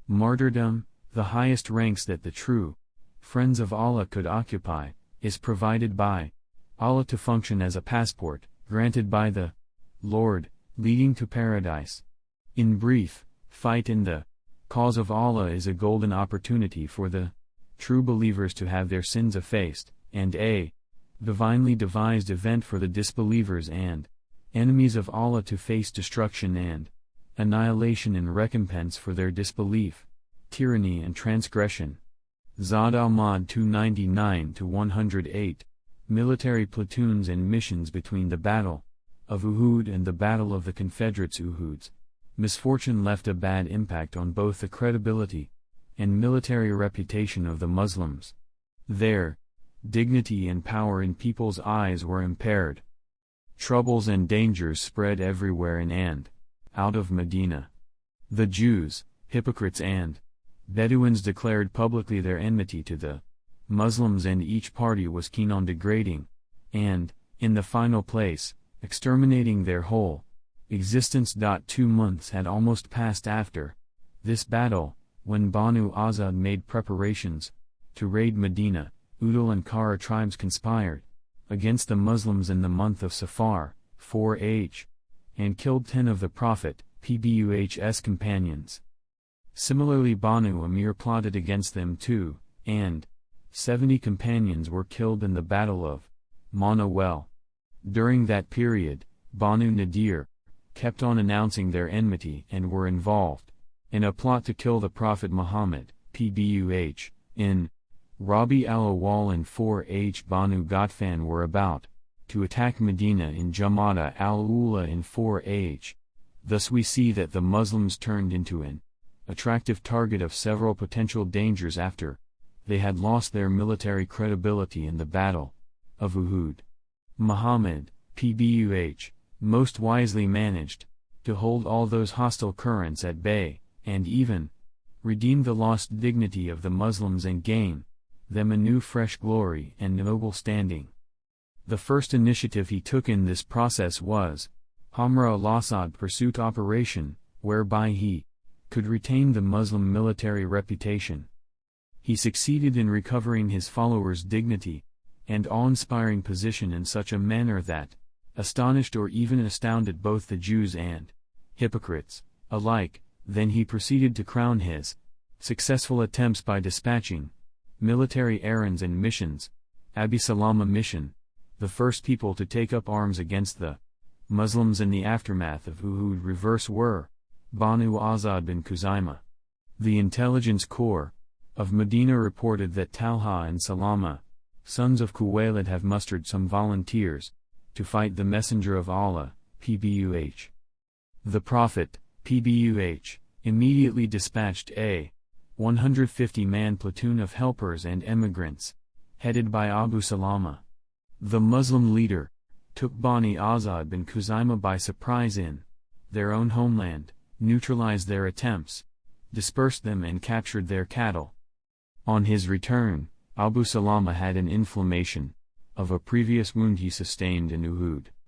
Martyrdom, the highest ranks that the true friends of Allah could occupy, is provided by Allah to function as a passport, granted by the Lord, leading to paradise. In brief, fight in the cause of Allah is a golden opportunity for the true believers to have their sins effaced, and a divinely devised event for the disbelievers and enemies of Allah to face destruction and annihilation in recompense for their disbelief, tyranny and transgression. Zad al-Ma'ad 299-108, Military platoons and missions between the Battle of Uhud and the Battle of the Confederates. Uhud's misfortune left a bad impact on both the credibility and military reputation of the Muslims. Their dignity and power in people's eyes were impaired. Troubles and dangers spread everywhere in and out of Medina. The Jews, hypocrites and Bedouins declared publicly their enmity to the Muslims, and each party was keen on degrading, and, in the final place, exterminating their whole existence. 2 months had almost passed after this battle, when Banu Azad made preparations to raid Medina. Udal and Kara tribes conspired against the Muslims in the month of Safar, 4H, and killed 10 of the Prophet PBUH's companions. Similarly, Banu Amir plotted against them too, and 70 companions were killed in the Battle of Manawel. During that period, Banu Nadir kept on announcing their enmity and were involved in a plot to kill the Prophet Muhammad, PBUH, in Rabi al-Awwal. And 4H Banu Ghatfan were about to attack Medina in Jamada al-Ula in 4H. Thus we see that the Muslims turned into an attractive target of several potential dangers after they had lost their military credibility in the Battle of Uhud. Muhammad, PBUH, most wisely managed to hold all those hostile currents at bay, and even redeem the lost dignity of the Muslims and gain them a new fresh glory and noble standing. The first initiative he took in this process was Hamra al-Assad pursuit operation, whereby he could retain the Muslim military reputation. He succeeded in recovering his followers' dignity and awe-inspiring position in such a manner that astonished or even astounded both the Jews and hypocrites alike. Then he proceeded to crown his successful attempts by dispatching military errands and missions. Abi Salama mission, the first people to take up arms against the Muslims in the aftermath of Uhud reverse were Banu Azad bin Khuzaimah. The intelligence corps of Medina reported that Talha and Salama, sons of Khuwaylid, have mustered some volunteers to fight the Messenger of Allah, PBUH. The Prophet, PBUH, immediately dispatched a 150-man platoon of helpers and emigrants, headed by Abu Salama. The Muslim leader took Bani Azad bin Khuzaimah by surprise in their own homeland, neutralized their attempts, dispersed them and captured their cattle. On his return, Abu Salama had an inflammation of a previous wound he sustained in Uhud.